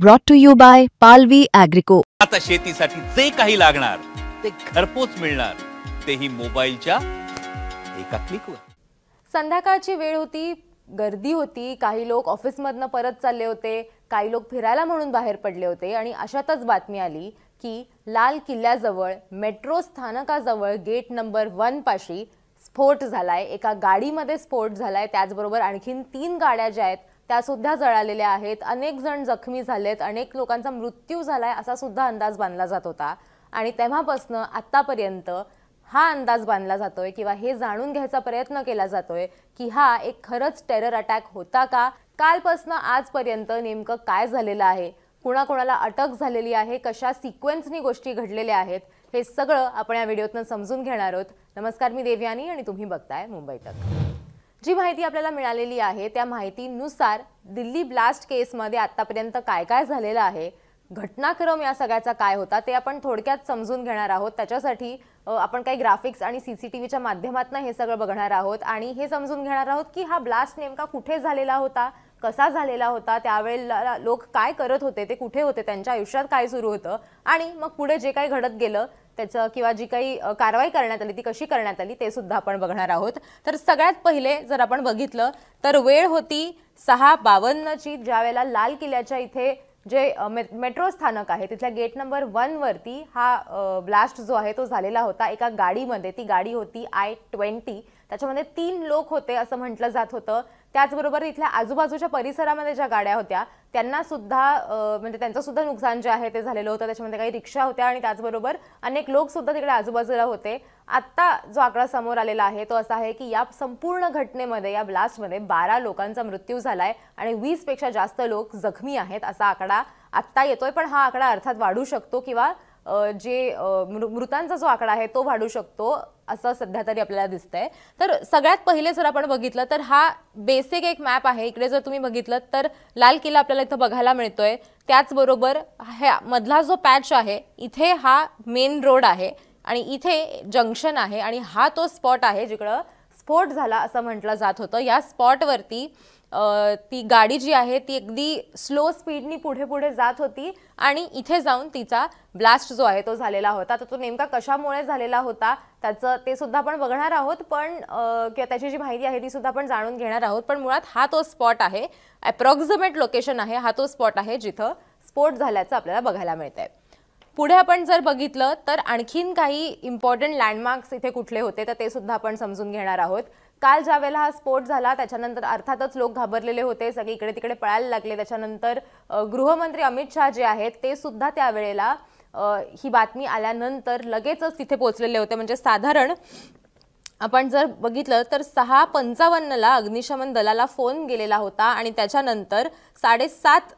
Brought to you by Palvi Agrico. आता शेतीसाठी जे काही लागणार ते घरपोच मिळणार, तेही मोबाईलच्या एका क्लिकवर। संध्याकाळची वेळ होती, गर्दी होती, काही लोक ऑफिसमधनं परत चालले होते, काही लोक फिरायला म्हणून बाहेर पडले होते आणि अशातच बातमी आली की लाल किल्ल्याजवळ मेट्रो स्थानकाजवळ गेट नंबर 1 पाशी स्फोट झालाय। एका गाडीमध्ये स्फोट झालाय, त्याचबरोबर आणखीन 3 गाड्या ज्या आहेत त्या सुद्धा जळालेल्या आहेत। अनेक जण जखमी झालेत, अनेक लोकांचा मृत्यू झालाय असा सुद्धा अंदाज बांधला जात होता आणि तेव्हापासून आतापर्यंत हा अंदाज बांधला जातोय किंवा हे जाणून घ्यायचा प्रयत्न केला जातोय की हा एक खरंच टेरर अटॅक होता का, कालपासून आजपर्यंत नेमकं काय झालेलं आहे, कुणाकुणाला अटक झालेली आहे, कशा सिक्वेन्सनी गोष्टी घडलेल्या आहेत, हे सगळं आपण या व्हिडिओतून समजून घेणार आहोत। नमस्कार, मी देवयानी आणि तुम्ही बघताय मुंबई तक। जी माहिती आपल्याला मिळालेली आहे त्या माहितीनुसार दिल्ली ब्लास्ट केसमध्ये आतापर्यंत काय काय झालेलं आहे, घटनाक्रम या सगळ्याचा काय होता ते आपण थोडक्यात समजून घेणार आहोत। त्याच्यासाठी आपण काही ग्राफिक्स आणि सीसीटीव्हीच्या माध्यमातून हे सगळं बघणार आहोत आणि हे समजून घेणार आहोत की हा ब्लास्ट नेमका कुठे झालेला होता, कसा झालेला होता, त्यावेळेला लोक काय करत होते, ते कुठे होते, त्यांच्या आयुष्यात काय सुरू होतं आणि मग पुढे जे काही घडत गेलं त्याचं किंवा जी काही कारवाई करण्यात आली ती कशी करण्यात आली ते सुद्धा आपण बघणार आहोत। तर सगळ्यात पहिले जर आपण बघितलं तर वेळ होती 6:52 ची, ज्यावेळेला लाल किल्ल्याच्या इथे जे मेट्रो स्थानक आहे तिथल्या गेट नंबर 1 वरती हा ब्लास्ट जो आहे तो झालेला होता एका गाडीमध्ये। ती गाडी होती I-20, त्याच्यामध्ये 3 लोक होते असं म्हटलं जात होतं। त्याचबरोबर इथल्या आजूबाजूच्या परिसरामध्ये ज्या गाड्या होत्या त्यांना सुद्धा म्हणजे त्यांचं सुद्धा नुकसान जे आहे ते झालेलं होतं। त्याच्यामध्ये काही रिक्षा होत्या आणि त्याचबरोबर अनेक लोक सुद्धा तिकडे आजूबाजूला होते। आता जो आकडा समोर आलेला आहे तो असा आहे की या संपूर्ण घटनेमध्ये, या ब्लास्टमध्ये 12 लोकांचा मृत्यू झालाय आणि 20 पेक्षा जास्त लोक जखमी आहेत असा आकडा आत्ता येतोय। पण हा आकडा अर्थात वाढू शकतो किंवा जे मृतांचा जो आकडा आहे तो वाढू शकतो असं सध्या तरी आपल्याला दिसतंय। तर सगळ्यात पहिले जर आपण बघितलं तर हा बेसिक एक मॅप आहे। इकडे जर तुम्ही बघितलं तर लाल किल्ला आपल्याला इथं बघायला मिळतोय, त्याचबरोबर ह्या मधला जो पॅच आहे इथे हा मेन रोड आहे आणि इथे जंक्शन आहे आणि हा तो स्पॉट आहे जिकडं स्फोट झाला असं म्हटलं जात होतं। या स्पॉटवरती ती गाडी जी आहे ती अगदी स्लो स्पीडनी पुढे पुढे जात होती आणि इथे जाऊन तिचा ब्लास्ट जो आहे तो झालेला होता। तर तो नेमका कशामुळे झालेला होता त्याचं ते सुद्धा आपण बघणार आहोत, पण किंवा त्याची जी माहिती आहे ती सुद्धा आपण जाणून घेणार आहोत। पण मुळात हा तो स्पॉट आहे, अप्रॉक्सिमेट लोकेशन आहे, हा तो स्पॉट आहे जिथं स्फोट झाल्याचं आपल्याला बघायला मिळतंय। पुढे आपण जर बघितलं तर आणखीन काही इम्पॉर्टंट लँडमार्क्स इथे कुठले होते तर ते सुद्धा आपण समजून घेणार आहोत। काल ज्या वेळेला हा स्फोट झाला त्याच्यानंतर अर्थातच लोक घाबरलेले होते, सगळे इकडे तिकडे पळायला लागले। त्याच्यानंतर गृहमंत्री अमित शाह जे आहेत ते सुद्धा त्यावेळेला ही बातमी आल्यानंतर लगेचच तिथे पोहोचलेले होते। म्हणजे साधारण आपण जर बघितलं तर 6:55 ला अग्निशमन दलाला फोन गेलेला होता आणि त्याच्यानंतर 7:30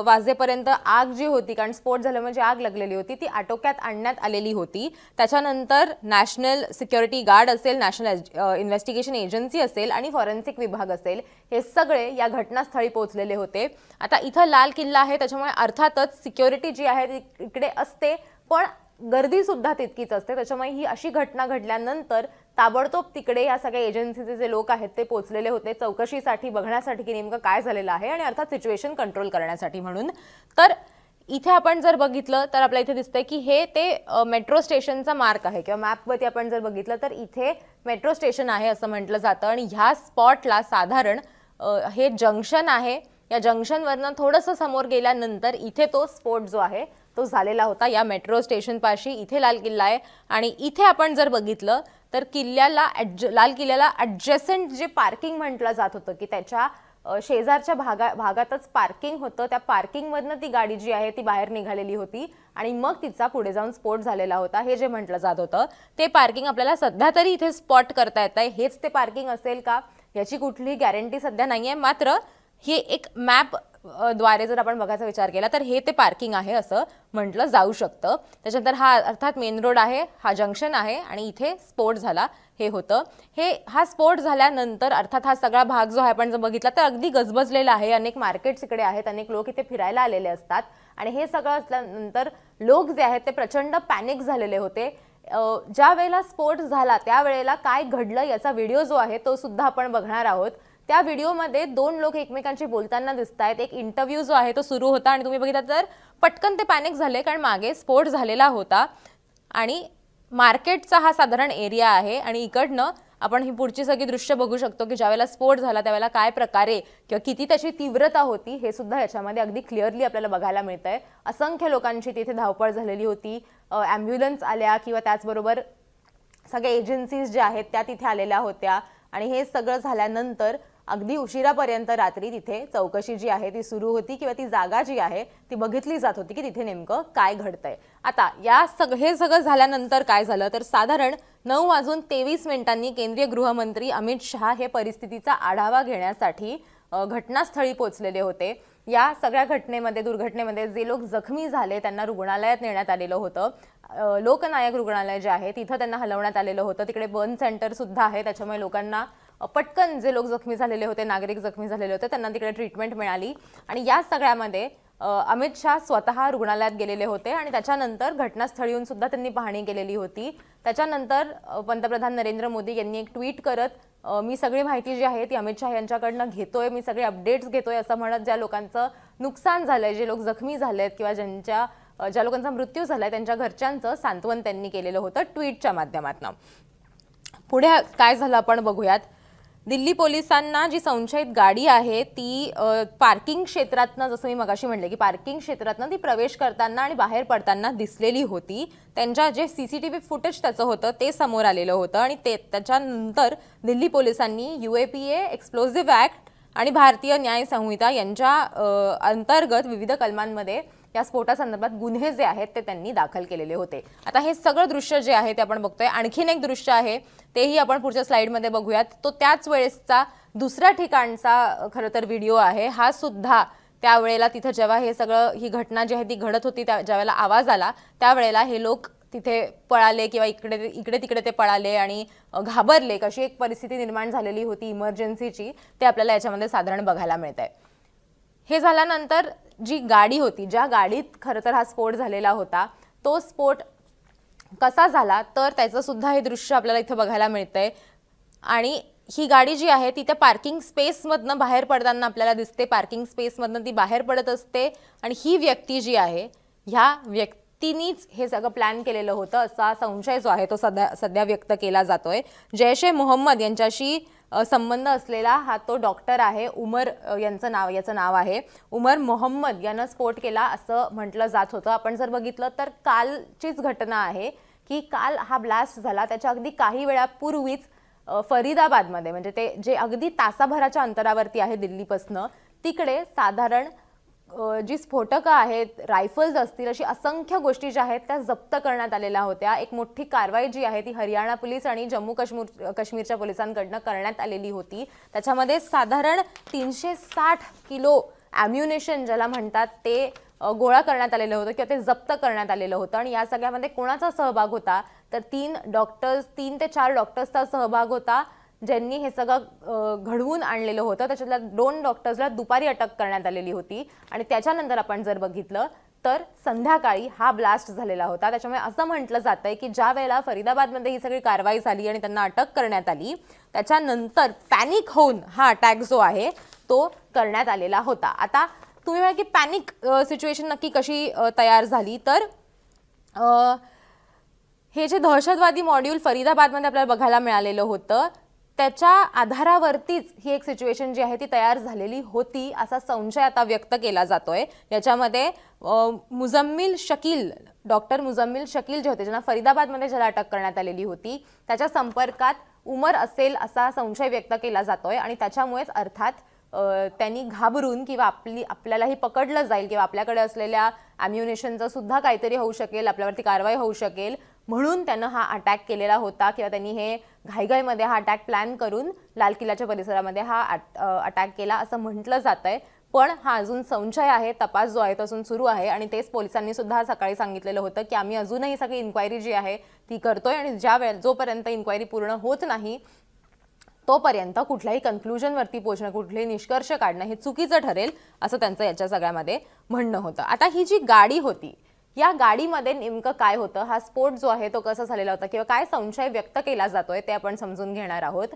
वाजेपर्यंत आग जी होती, कारण स्फोट झाला म्हणजे आग लागलेली होती, ती आटोक्यात आणण्यात आलेली होती। त्याच्यानंतर नॅशनल सिक्युरिटी गार्ड असेल, नॅशनल इन्व्हेस्टिगेशन एजन्सी असेल आणि फॉरेन्सिक विभाग असेल, हे सगळे या घटनास्थळी पोहोचलेले होते। आता इथं लाल किल्ला आहे त्याच्यामुळे अर्थातच सिक्युरिटी जी आहे ती इकडे असते, पण गर्दी सुद्धा तितकीच असते। त्याच्यामुळे ही अशी घटना घडल्यानंतर ताबडतोब तिकडे या सगळ्या एजन्सीचे जे लोक आहेत ते पोहोचलेले होते चौकशीसाठी, बघण्यासाठी की नेमकं काय झालेलं आहे आणि अर्थात सिच्युएशन कंट्रोल करण्यासाठी म्हणून। तर इथे आपण जर बघितलं तर आपल्याला इथे दिसतंय की हे ते मेट्रो स्टेशनचा मार्क आहे किंवा मॅपवरती आपण जर बघितलं तर इथे मेट्रो स्टेशन आहे असं म्हटलं जातं आणि ह्या स्पॉटला साधारण हे जंक्शन आहे। या जंक्शनवरनं थोडंसं समोर गेल्यानंतर इथे तो स्फोट जो आहे तो झालेला होता या मेट्रो स्टेशन पाशी। इथे लाल किल्ला आहे आणि इथे आपण जर बघितलं तर लाल किल्ल्याला ॲडजसेंट जे पार्किंग म्हटलं जात होतं की त्याच्या शेजारच्या भागातच पार्किंग होतं, त्या पार्किंगमधनं ती गाडी जी आहे ती बाहेर निघालेली होती आणि मग तिचा पुढे जाऊन स्फोट झालेला होता। हे जे म्हटलं जात होतं ते पार्किंग आपल्याला सध्या तरी इथे स्पॉट करता येत आहे। हेच ते पार्किंग असेल का याची कुठलीही गॅरंटी सध्या नाहीये, मात्र हे एक मॅप द्वारे जर आपण बघायचा विचार केला तर हे ते पार्किंग आहे असं म्हटलं जाऊ शकतं। त्याच्यानंतर हा अर्थात मेन रोड आहे, हा जंक्शन आहे आणि इथे स्फोट झाला हे होतं। हा स्फोट झाल्यानंतर अर्थात हा सगळा भाग जो आहे आपण जर बघितला तर अगदी गजबजलेला आहे। अनेक मार्केट्स इकडे आहेत, अनेक लोक इथे फिरायला आलेले असतात आणि हे सगळं असल्यानंतर लोक जे आहेत ते प्रचंड पॅनिक झालेले होते। ज्या वेळेला स्फोट झाला त्यावेळेला काय घडलं याचा व्हिडिओ जो आहे तो सुद्धा आपण बघणार आहोत। त्या व्हिडिओमध्ये 2 लोक एकमेकांशी बोलताना दिसत आहेत. एक इंटरव्ह्यू जो आहे तो सुरू होता आणि तुम्ही बघितलं तर पटकन ते पॅनिक झाले, कारण मागे स्फोट झालेला होता आणि मार्केटचा हा साधारण एरिया आहे आणि इकडनं आपण ही पुढची सगळी दृश्य बघू शकतो की ज्यावेळेला स्फोट झाला त्यावेळेला काय प्रकारे किंवा किती त्याची तीव्रता होती हे सुद्धा याच्यामध्ये अगदी क्लिअरली आपल्याला बघायला मिळतंय. असंख्य लोकांची तिथे धावपळ झालेली होती, ॲम्ब्युलन्स आल्या किंवा त्याचबरोबर सगळ्या एजन्सीज ज्या आहेत त्या तिथे आलेल्या होत्या आणि हे सगळं झाल्यानंतर अगदी उशिरापर्यंत रात्री तिथे चौकशी जी आहे ती सुरू होती किंवा ती जागा जी आहे ती बघितली जात होती की तिथे नेमकं काय घडतंय. आता हे सगळं झाल्यानंतर काय झालं तर साधारण 9:23 केंद्रीय गृहमंत्री अमित शहा हे परिस्थितीचा आढावा घेण्यासाठी घटनास्थळी पोहोचलेले होते. या सगळ्या दुर्घटनेमध्ये जे लोक जखमी झाले त्यांना रुग्णालयात नेण्यात आलेलं होतं. लोकनायक रुग्णालय जे आहे तिथं त्यांना हलवण्यात आलेलं होतं. तिकडे बर्न सेंटर सुद्धा आहे, त्याच्यामुळे लोकांना पटकन जे लोक जखमी झालेले होते, नागरिक जखमी झालेले होते, त्यांना तिकडे ट्रीटमेंट मिळाली. आणि या सगळ्यामध्ये अमित शहा स्वतः रुग्णालयात गेलेले होते आणि त्याच्यानंतर घटनास्थळी येऊन सुद्धा त्यांनी पाहणी केलेली होती. त्याच्यानंतर पंतप्रधान नरेंद्र मोदी यांनी एक ट्विट करत मी सगळी माहिती जी आहे ती अमित शहा यांच्याकडनं घेतोय, मी सगळे अपडेट्स घेतोय असं म्हणत ज्या लोकांचं नुकसान झालंय, जे लोक जखमी झालेत किंवा ज्या लोकांचा मृत्यू झालाय त्यांच्या घरच्यांचं सांत्वन त्यांनी केलेलं होतं ट्विटच्या माध्यमातून. पुढे काय झालं आपण बघूयात. दिल्ली पोलिसांना जी संशयित गाडी आहे ती पार्किंग क्षेत्रातनं, जसं मी मगाशी म्हणले की पार्किंग क्षेत्रातनं ती प्रवेश करताना आणि बाहेर पडताना दिसलेली होती. त्यांच्या जे सीसीटीव्ही फुटेज त्याचं होतं ते समोर आलेलं होतं आणि त्याच्यानंतर दिल्ली पोलिसांनी UAPA एक्सप्लोजिव्ह ॲक्ट आणि भारतीय न्याय संहिता यांच्या अंतर्गत विविध कलमांमध्ये या स्फोटासंदर्भात गुन्हे जे आहेत ते त्यांनी दाखल केलेले होते. आता हे सगळं दृश्य जे आहे ते आपण बघतोय. आणखीन एक दृश्य आहे तेही आपण पुढच्या स्लाइडमध्ये बघूयात. तो त्याच वेळेसचा दुसऱ्या ठिकाणचा खरं तर व्हिडिओ आहे. हा सुद्धा त्यावेळेला तिथं जेव्हा ही घटना जी आहे ती घडत होती, ज्यावेळेला आवाज आला त्यावेळेला हे लोक तिथे पळाले किंवा इकडे तिकडे ते पळाले आणि घाबरले. कशी एक परिस्थिती निर्माण झालेली होती इमर्जन्सीची ते आपल्याला याच्यामध्ये साधारण बघायला मिळतंय. हे झाल्यानंतर जी गाडी होती, ज्या गाडीत खरं तर हा स्फोट झालेला होता, तो स्फोट कसा झाला तर त्याचं सुद्धा हे दृश्य आपल्याला इथं बघायला मिळतंय. आणि ही गाडी जी आहे ती त्या पार्किंग स्पेसमधनं बाहेर पडताना आपल्याला दिसते. पार्किंग स्पेसमधनं ती बाहेर पडत असते आणि ही व्यक्ती जी आहे ह्या व्यक्तीनीच हे सगळं प्लॅन केलेलं होतं असा संशय जो आहे तो सध्या व्यक्त केला जातोय. जैश-ए मोहम्मद यांच्याशी संबंध असलेला हा तो डॉक्टर आहे, उमर याचं नाव आहे. उमर मोहम्मद यानं स्फोट केला असं म्हटलं जात होतं. आपण जर बघितलं तर कालचीच घटना आहे की काल हा ब्लास्ट झाला त्याच्या अगदी काही वेळापूर्वीच फरीदाबादमध्ये, म्हणजे ते जे अगदी तासाभराच्या अंतरावरती आहे दिल्लीपासनं, तिकडे साधारण जी स्फोटकं आहेत, रायफल्स असतील, अशी असंख्य गोष्टी ज्या आहेत त्या जप्त करण्यात आलेल्या होत्या. एक मोठी कारवाई जी आहे ती हरियाणा पोलीस आणि जम्मू काश्मीरच्या पोलिसांकडनं करण्यात आलेली होती. त्याच्यामध्ये साधारण 360 किलो ॲम्युनेशन ज्याला म्हणतात ते गोळा करण्यात आलेलं होतं किंवा ते जप्त करण्यात आलेलं होतं. आणि या सगळ्यामध्ये कोणाचा सहभाग होता तर 3 ते 4 डॉक्टर्सचा सहभाग होता ज्यांनी हे सगळं घडवून आणलेलं होतं. त्याच्यातल्या 2 डॉक्टर्सला दुपारी अटक करण्यात आलेली होती आणि त्याच्यानंतर आपण जर बघितलं तर संध्याकाळी हा ब्लास्ट झालेला होता. त्याच्यामुळे असं म्हटलं जातंय की ज्या वेळेला फरीदाबादमध्ये ही सगळी कारवाई झाली आणि त्यांना अटक करण्यात आली त्याच्यानंतर पॅनिक होऊन हा अटॅक जो आहे तो करण्यात आलेला होता. आता तुम्ही म्हणा की पॅनिक सिच्युएशन नक्की कशी तयार झाली तर हे जे दहशतवादी मॉड्यूल फरीदाबादमध्ये आपल्याला बघायला मिळालेलं होतं त्याच्या आधारावरतीच ही एक सिच्युएशन जी आहे ती तयार झालेली होती असा संशय आता व्यक्त केला जातोय. याच्यामध्ये डॉक्टर मुझम्मिल शकील जे होते ज्यांना फरीदाबादमध्ये ज्याला अटक करण्यात आलेली होती त्याच्या संपर्कात उमर असेल असा संशय व्यक्त केला जातोय आणि त्याच्यामुळेच अर्थात त्यांनी घाबरून किंवा आपल्यालाही पकडलं जाईल किंवा आपल्याकडे असलेल्या ॲम्युनेशनचं सुद्धा काहीतरी होऊ शकेल, आपल्यावरती कारवाई होऊ शकेल म्हणून त्यानं हा अटॅक केलेला होता किंवा त्यांनी हे घाईघाईमध्ये हा अटॅक प्लॅन करून लाल किल्ल्याच्या परिसरामध्ये हा अटॅक केला असं म्हटलं जातंय. पण हा अजून संशय आहे, तपास जो आहे तो अजून सुरू आहे आणि तेच पोलिसांनी सुद्धा सकाळी सांगितलेलं होतं की आम्ही अजूनही सगळी इन्क्वायरी जी आहे ती करतोय आणि जोपर्यंत इन्क्वायरी पूर्ण होत नाही तोपर्यंत कुठल्याही कन्क्लुजनवरती पोहोचणं, कुठलेही निष्कर्ष काढणं हे चुकीचं ठरेल असं त्यांचं याच्या सगळ्यामध्ये म्हणणं होतं. आता ही जी गाडी होती या गाडीमध्ये नेमकं काय होतं, हा स्फोट जो आहे तो कसा झालेला होता किंवा काय संशय व्यक्त केला जातोय ते आपण समजून घेणार आहोत.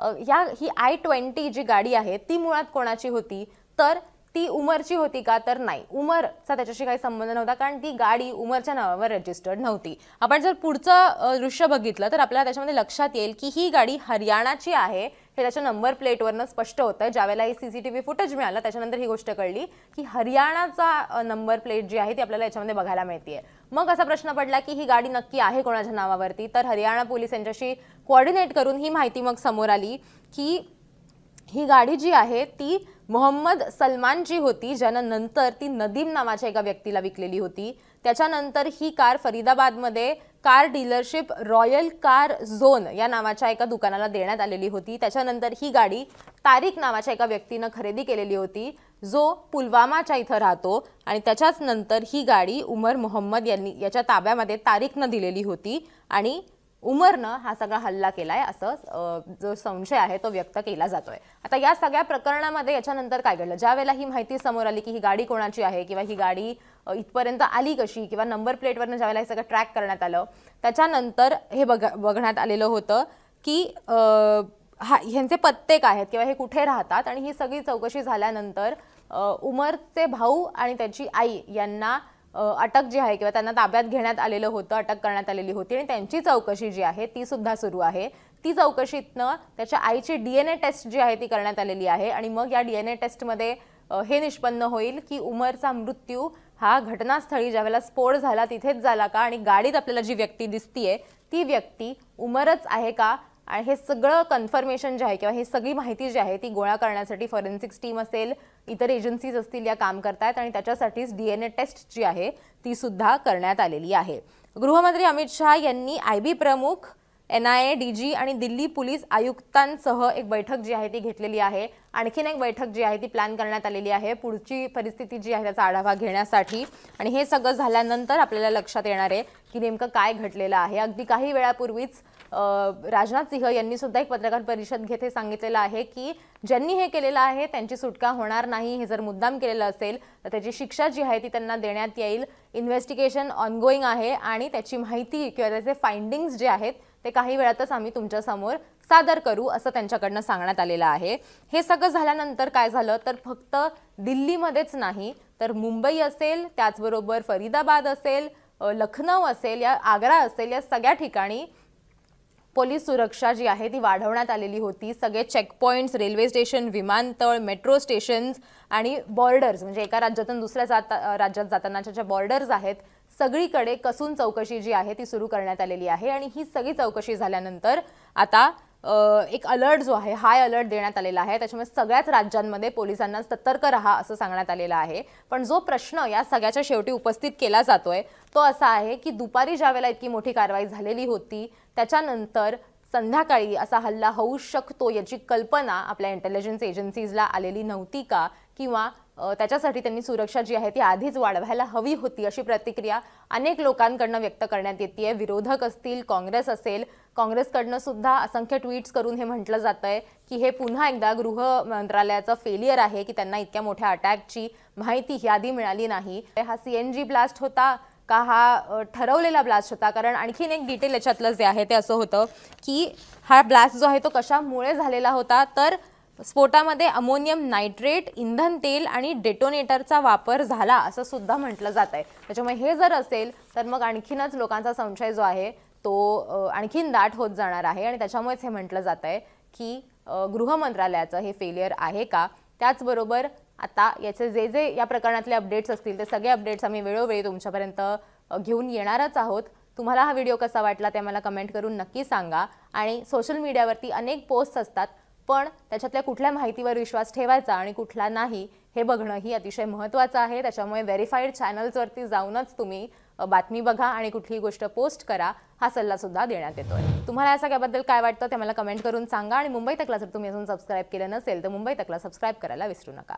ही I-20 जी गाडी आहे ती मुळात कोणाची होती, तर ती उमरची होती का, तर नाही, उमरचा त्याच्याशी काही संबंध नव्हता, कारण ती गाडी उमरच्या नावावर रजिस्टर्ड नव्हती. आपण जर पुढचं दृश्य बघितलं तर आपल्याला त्याच्यामध्ये लक्षात येईल की ही गाडी हरियाणाची आहे हे त्याच्या नंबर प्लेटवरनं स्पष्ट होतं. ज्यावेळेला ही CCTV फुटेज मिळालं त्याच्यानंतर ही गोष्ट कळली की हरियाणाचा नंबर प्लेट जी आहे ती आपल्याला याच्यामध्ये बघायला मिळतेय. मग असा प्रश्न पडला की ही गाडी नक्की आहे कोणाच्या नावावरती, तर हरियाणा पोलीस यांच्याशी कोऑर्डिनेट करून ही माहिती मग समोर आली की ही गाडी जी आहे ती मोहम्मद सलमानची होती, ज्यानं नंतर ती नदीम नावाच्या एका व्यक्तीला विकलेली होती. त्याच्यानंतर ही कार फरीदाबादमध्ये car dealership royal car zone या नावाच्या एका दुकानाला देण्यात आलेली होती. त्याच्यानंतर ही गाडी तारिक नावाच्या एका व्यक्तीनं खरेदी केलेली होती, जो पुलवामाच्या इथं राहतो, आणि त्याच्याच नंतर ही गाडी उमर मोहम्मद यांनी याच्या ताब्यामध्ये तारिकनं दिलेली होती आणि उमरनं हा सगळा हल्ला केलाय असं जो संशय आहे तो व्यक्त केला जातोय. आता या सगळ्या प्रकरणामध्ये याच्यानंतर काय घडलं, ज्या वेळेला ही माहिती समोर आली की ही गाडी कोणाची आहे किंवा ही गाडी इथपर्यंत आली कशी किंवा नंबर प्लेटवरनं ज्या वेळेला हे सगळं ट्रॅक करण्यात आलं त्याच्यानंतर हे बघण्यात आलेलं होतं की ह्यांचे पत्ते काय आहेत किंवा हे कुठे राहतात. आणि ही सगळी चौकशी झाल्यानंतर उमरचे भाऊ आणि त्याची आई यांना अटक जी आहे किंवा त्यांना ताब्यात घेण्यात आलेलं होतं, अटक करण्यात आलेली होती आणि त्यांची चौकशी जी आहे ती सुद्धा सुरू आहे. ती चौकशीतनं त्याच्या आईची DNA टेस्ट जी आहे ती करण्यात आलेली आहे आणि मग या DNA टेस्टमध्ये हे निष्पन्न होईल की उमरचा मृत्यू हा घटनास्थळी ज्यावेळेला स्फोट झाला तिथेच झाला का आणि गाडीत आपल्याला जी व्यक्ती दिसतीये ती व्यक्ती उमरच आहे का. आणि हे सगळं कन्फर्मेशन जे आहे किंवा ही सगळी माहिती जी आहे ती गोळा करण्यासाठी फॉरेन्सिक्स टीम असेल, इतर एजन्सीज असतील, या काम करतायत आणि त्याच्यासाठीच DNA टेस्ट जी आहे ती सुद्धा करण्यात आलेली आहे. गृहमंत्री अमित शहा यांनी IB प्रमुख, NIA DG आणि दिल्ली पोलीस आयुक्तांसह एक बैठक जी आहे ती घेतलेली आहे. आणखीन एक बैठक जी आहे ती प्लॅन करण्यात आलेली आहे पुढची परिस्थिती जी आहे त्याचा आढावा घेण्यासाठी. आणि हे सगळं झाल्यानंतर आपल्याला लक्षात येणार आहे की नेमकं काय घडलेलं आहे. अगदी काही वेळापूर्वीच राजनाथ सिंह यांनी सुद्धा एक पत्रकार परिषद घेत हे सांगितलेलं आहे की ज्यांनी हे केलेलं आहे त्यांची सुटका होणार नाही. हे जर मुद्दाम केलेलं असेल तर त्याची शिक्षा जी आहे ती त्यांना देण्यात येईल. इन्व्हेस्टिगेशन ऑनगोईंग आहे आणि त्याची माहिती किंवा त्याचे फाइंडिंग्स जे आहेत ते काही वेळातच आम्ही तुमच्या समोर सादर करू असं त्यांच्याकडनं सांगण्यात आलेलं आहे. हे सगळं झाल्यानंतर काय झालं तर फक्त दिल्लीमध्येच नाही तर मुंबई असेल, त्याचबरोबर फरीदाबाद असेल, लखनौ असेल, या आग्रा असेल, या सगळ्या ठिकाणी पोलीस सुरक्षा जी आहे ती वाढवण्यात आलेली होती. सगळे चेकपॉइंट्स, रेल्वे स्टेशन, विमानतळ, मेट्रो स्टेशन्स आणि बॉर्डर्स म्हणजे एका राज्यातून दुसऱ्या राज्यात जातानाच्या ज्या बॉर्डर्स आहेत सगळीकडे कसून चौकशी जी आहे ती सुरू करण्यात आलेली आहे. आणि ही सगळी चौकशी झाल्यानंतर आता एक अलर्ट जो आहे, हाय अलर्ट देण्यात आलेला आहे. त्याच्यामुळे सगळ्याच राज्यांमध्ये पोलिसांना सतर्क राहा असं सांगण्यात आलेलं आहे. पण जो प्रश्न या सगळ्याच्या शेवटी उपस्थित केला जातोय तो असा आहे की दुपारी ज्यावेळेला इतकी मोठी कारवाई झालेली होती त्याच्यानंतर संध्याकाळी असा हल्ला होऊ शकतो याची कल्पना आपल्या इंटेलिजन्स एजन्सीजला आलेली नव्हती का, किंवा त्याच्यासाठी त्यांनी सुरक्षा जी आहे ती आधीच वाढवायला हवी होती अशी प्रतिक्रिया अनेक लोकांकडनं व्यक्त करण्यात येते. विरोधक असतील, काँग्रेस असेल, काँग्रेसकडनं सुद्धा असंख्य ट्विट्स करून हे म्हटलं जातंय की हे पुन्हा एकदा गृह मंत्रालयाचं फेलियर आहे की त्यांना इतक्या मोठ्या अटॅकची माहिती ही आधी मिळाली नाही. हा CNG ब्लास्ट होता का हा ठरवलेला ब्लास्ट होता, कारण आणखीन एक डिटेल याच्यातलं जे आहे ते असं होतं की हा ब्लास्ट जो आहे तो कशामुळे झालेला होता तर स्फोटामध्ये अमोनियम नायट्रेट, इंधन तेल आणि डेटोनेटरचा वापर झाला असं सुद्धा म्हटलं जात आहे. त्याच्यामुळे हे जर असेल तर मग आणखीनच लोकांचा संशय जो आहे तो आणखीन दाट होत जाणार आहे आणि त्याच्यामुळेच हे म्हटलं जात आहे की गृह मंत्रालयाचं हे फेलियर आहे का. त्याचबरोबर आता याचे जे या प्रकरणातले अपडेट्स असतील ते सगळे अपडेट्स आम्ही वेळोवेळी तुमच्यापर्यंत घेऊन येणारच आहोत. तुम्हाला हा व्हिडिओ कसा वाटला ते मला कमेंट करून नक्की सांगा. आणि सोशल मीडियावरती अनेक पोस्ट असतात पण त्याच्यातल्या कुठल्या माहितीवर विश्वास ठेवायचा आणि कुठला नाही हे बघणं ही अतिशय महत्त्वाचं आहे. त्याच्यामुळे व्हेरीफाईड चॅनल्सवरती जाऊनच तुम्ही बातमी बघा आणि कुठलीही गोष्ट पोस्ट करा हा सल्ला सुद्धा देण्यात येतोय. तुम्हाला या सगळ्याबद्दल काय वाटतं ते मला कमेंट करून सांगा. आणि मुंबई तकला जर तुम्ही अजून सबस्क्राईब केलं नसेल तर मुंबई तकला सबस्क्राईब करायला विसरू नका.